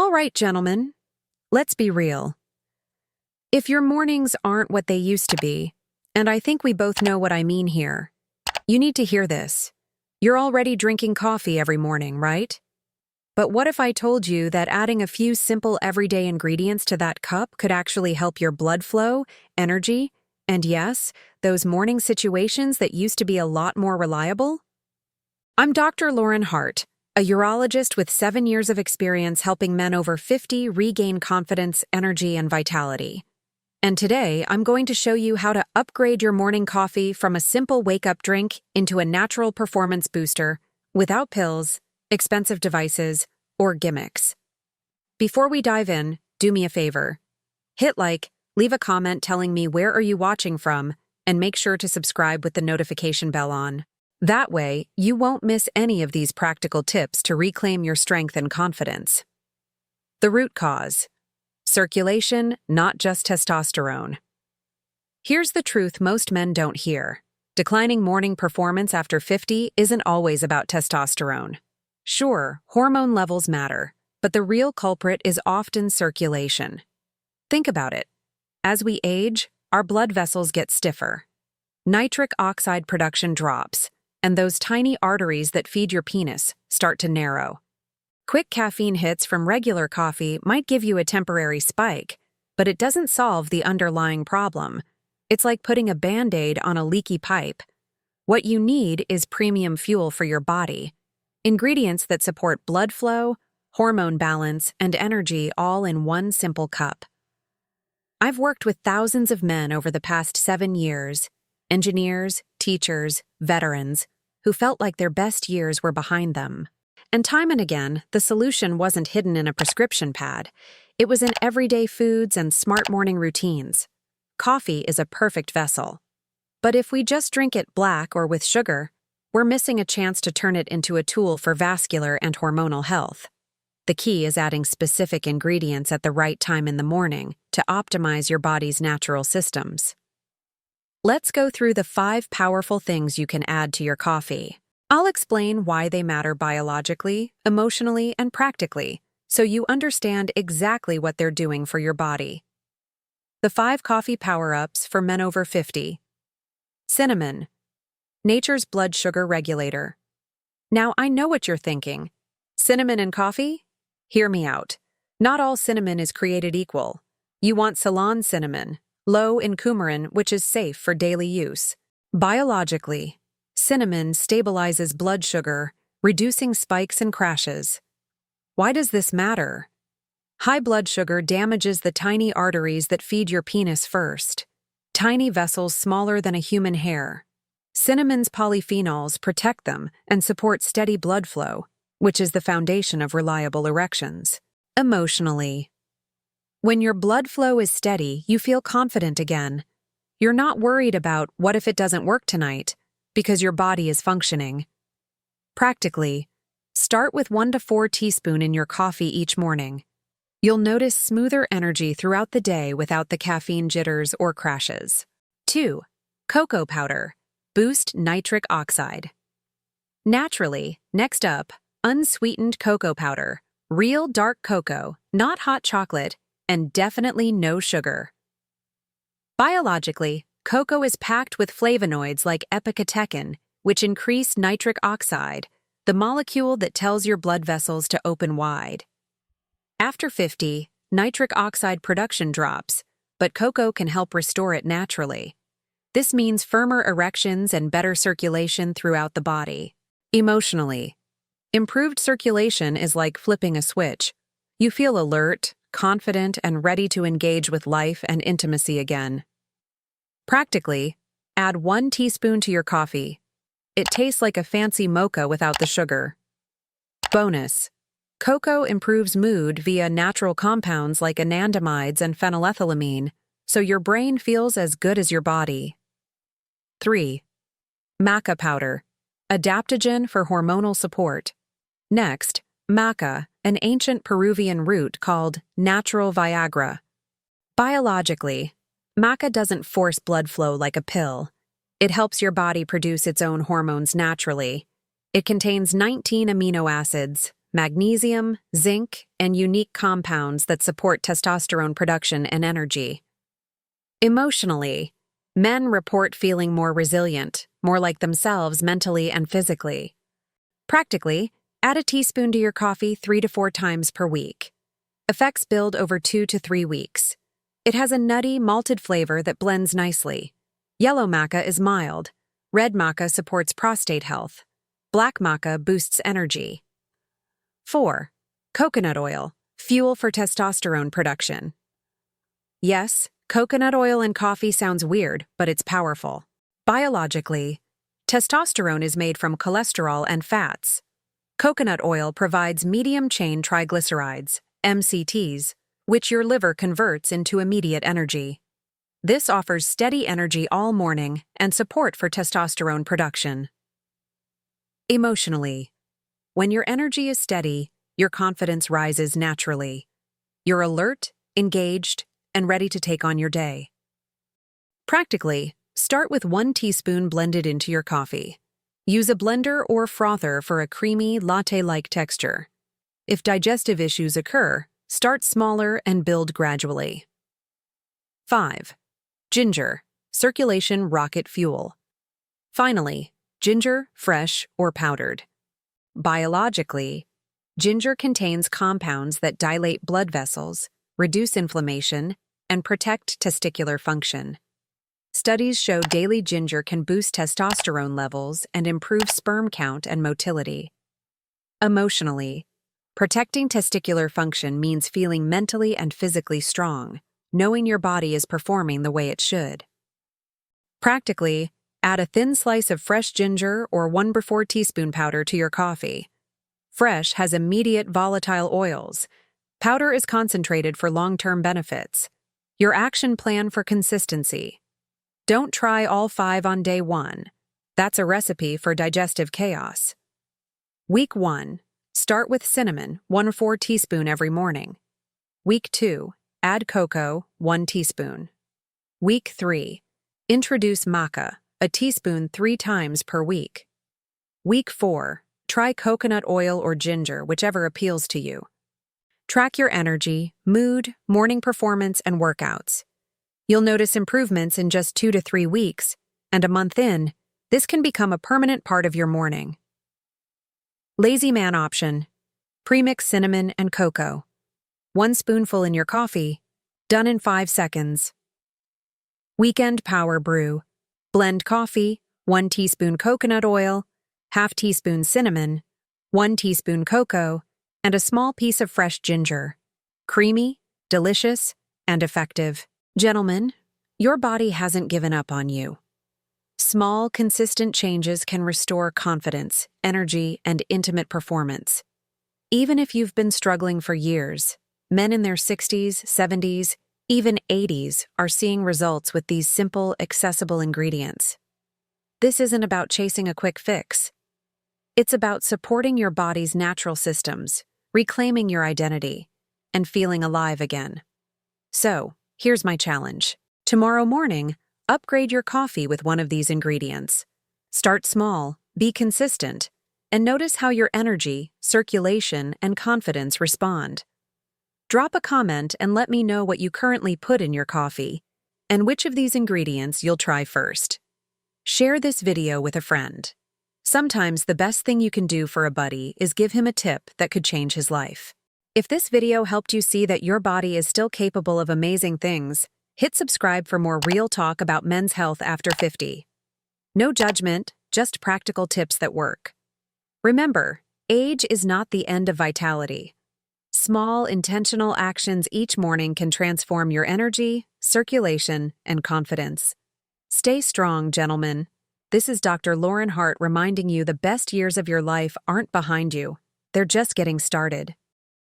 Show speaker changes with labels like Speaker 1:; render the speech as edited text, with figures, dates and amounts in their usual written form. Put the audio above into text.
Speaker 1: All right, gentlemen, let's be real. If your mornings aren't what they used to be, and I think we both know what I mean here, you need to hear this. You're already drinking coffee every morning, right? But what if I told you that adding a few simple everyday ingredients to that cup could actually help your blood flow, energy, and yes, those morning situations that used to be a lot more reliable? I'm Dr. Lauren Hart, a urologist with 7 years of experience helping men over 50 regain confidence, energy, and vitality. And today, I'm going to show you how to upgrade your morning coffee from a simple wake-up drink into a natural performance booster without pills, expensive devices, or gimmicks. Before we dive in, do me a favor. Hit like, leave a comment telling me where are you watching from, and make sure to subscribe with the notification bell on. That way, you won't miss any of these practical tips to reclaim your strength and confidence. The root cause: circulation, not just testosterone. Here's the truth most men don't hear. Declining morning performance after 50 isn't always about testosterone. Sure, hormone levels matter, but the real culprit is often circulation. Think about it. As we age, our blood vessels get stiffer. Nitric oxide production drops, and those tiny arteries that feed your penis start to narrow. Quick caffeine hits from regular coffee might give you a temporary spike, but it doesn't solve the underlying problem. It's like putting a Band-Aid on a leaky pipe. What you need is premium fuel for your body. Ingredients that support blood flow, hormone balance, and energy all in one simple cup. I've worked with thousands of men over the past 7 years, engineers, teachers, veterans, who felt like their best years were behind them. And time and again, the solution wasn't hidden in a prescription pad. It was in everyday foods and smart morning routines. Coffee is a perfect vessel. But if we just drink it black or with sugar, we're missing a chance to turn it into a tool for vascular and hormonal health. The key is adding specific ingredients at the right time in the morning to optimize your body's natural systems. Let's go through the 5 powerful things you can add to your coffee. I'll explain why they matter biologically, emotionally, and practically, so you understand exactly what they're doing for your body. The 5 coffee power-ups for men over 50. Cinnamon, nature's blood sugar regulator. Now, I know what you're thinking. Cinnamon in coffee? Hear me out. Not all cinnamon is created equal. You want Ceylon cinnamon, low in coumarin, which is safe for daily use. Biologically, cinnamon stabilizes blood sugar, reducing spikes and crashes. Why does this matter? High blood sugar damages the tiny arteries that feed your penis first. Tiny vessels smaller than a human hair. Cinnamon's polyphenols protect them and support steady blood flow, which is the foundation of reliable erections. Emotionally, when your blood flow is steady, you feel confident again. You're not worried about what if it doesn't work tonight, because your body is functioning. Practically, start with 1 to 4 teaspoons in your coffee each morning. You'll notice smoother energy throughout the day without the caffeine jitters or crashes. 2. Cocoa powder. Boost nitric oxide. Naturally, next up, unsweetened cocoa powder. Real dark cocoa, not hot chocolate, and definitely no sugar. Biologically, cocoa is packed with flavonoids like epicatechin, which increase nitric oxide, the molecule that tells your blood vessels to open wide. After 50, nitric oxide production drops, but cocoa can help restore it naturally. This means firmer erections and better circulation throughout the body. Emotionally, improved circulation is like flipping a switch. You feel alert, confident, and ready to engage with life and intimacy again. Practically, add 1 teaspoon to your coffee. It tastes like a fancy mocha without the sugar. Bonus: cocoa improves mood via natural compounds like anandamides and phenylethylamine, so your brain feels as good as your body. 3. Maca powder, adaptogen for hormonal support. Next, maca, an ancient Peruvian root called natural Viagra. Biologically, maca doesn't force blood flow like a pill. It helps your body produce its own hormones naturally. It contains 19 amino acids, magnesium, zinc, and unique compounds that support testosterone production and energy. Emotionally, men report feeling more resilient, more like themselves mentally and physically. Practically, add a teaspoon to your coffee 3 to 4 times per week. Effects build over 2 to 3 weeks. It has a nutty, malted flavor that blends nicely. Yellow maca is mild. Red maca supports prostate health. Black maca boosts energy. 4. Coconut oil, fuel for testosterone production. Yes, coconut oil in coffee sounds weird, but it's powerful. Biologically, testosterone is made from cholesterol and fats. Coconut oil provides medium-chain triglycerides, MCTs, which your liver converts into immediate energy. This offers steady energy all morning and support for testosterone production. Emotionally, when your energy is steady, your confidence rises naturally. You're alert, engaged, and ready to take on your day. Practically, start with 1 teaspoon blended into your coffee. Use a blender or frother for a creamy, latte-like texture. If digestive issues occur, start smaller and build gradually. 5. Ginger, circulation rocket fuel. Finally, ginger, fresh or powdered. Biologically, ginger contains compounds that dilate blood vessels, reduce inflammation, and protect testicular function. Studies show daily ginger can boost testosterone levels and improve sperm count and motility. Emotionally, protecting testicular function means feeling mentally and physically strong, knowing your body is performing the way it should. Practically, add a thin slice of fresh ginger or 1/4 teaspoon powder to your coffee. Fresh has immediate volatile oils. Powder is concentrated for long-term benefits. Your action plan for consistency. Don't try all 5 on day 1. That's a recipe for digestive chaos. Week 1. Start with cinnamon, 1/4 teaspoon every morning. Week 2. Add cocoa, 1 teaspoon. Week 3. Introduce maca, a teaspoon 3 times per week. Week 4. Try coconut oil or ginger, whichever appeals to you. Track your energy, mood, morning performance, and workouts. You'll notice improvements in just 2 to 3 weeks, and a month in, this can become a permanent part of your morning. Lazy man option. Premix cinnamon and cocoa. 1 spoonful in your coffee, done in 5 seconds. Weekend power brew. Blend coffee, 1 teaspoon coconut oil, 1/2 teaspoon cinnamon, 1 teaspoon cocoa, and a small piece of fresh ginger. Creamy, delicious, and effective. Gentlemen, your body hasn't given up on you. Small, consistent changes can restore confidence, energy, and intimate performance. Even if you've been struggling for years, men in their 60s, 70s, even 80s are seeing results with these simple, accessible ingredients. This isn't about chasing a quick fix. It's about supporting your body's natural systems, reclaiming your identity, and feeling alive again. So, here's my challenge. Tomorrow morning, upgrade your coffee with one of these ingredients. Start small, be consistent, and notice how your energy, circulation, and confidence respond. Drop a comment and let me know what you currently put in your coffee, and which of these ingredients you'll try first. Share this video with a friend. Sometimes the best thing you can do for a buddy is give him a tip that could change his life. If this video helped you see that your body is still capable of amazing things, hit subscribe for more real talk about men's health after 50. No judgment, just practical tips that work. Remember, age is not the end of vitality. Small, intentional actions each morning can transform your energy, circulation, and confidence. Stay strong, gentlemen. This is Dr. Lauren Hart reminding you the best years of your life aren't behind you. They're just getting started.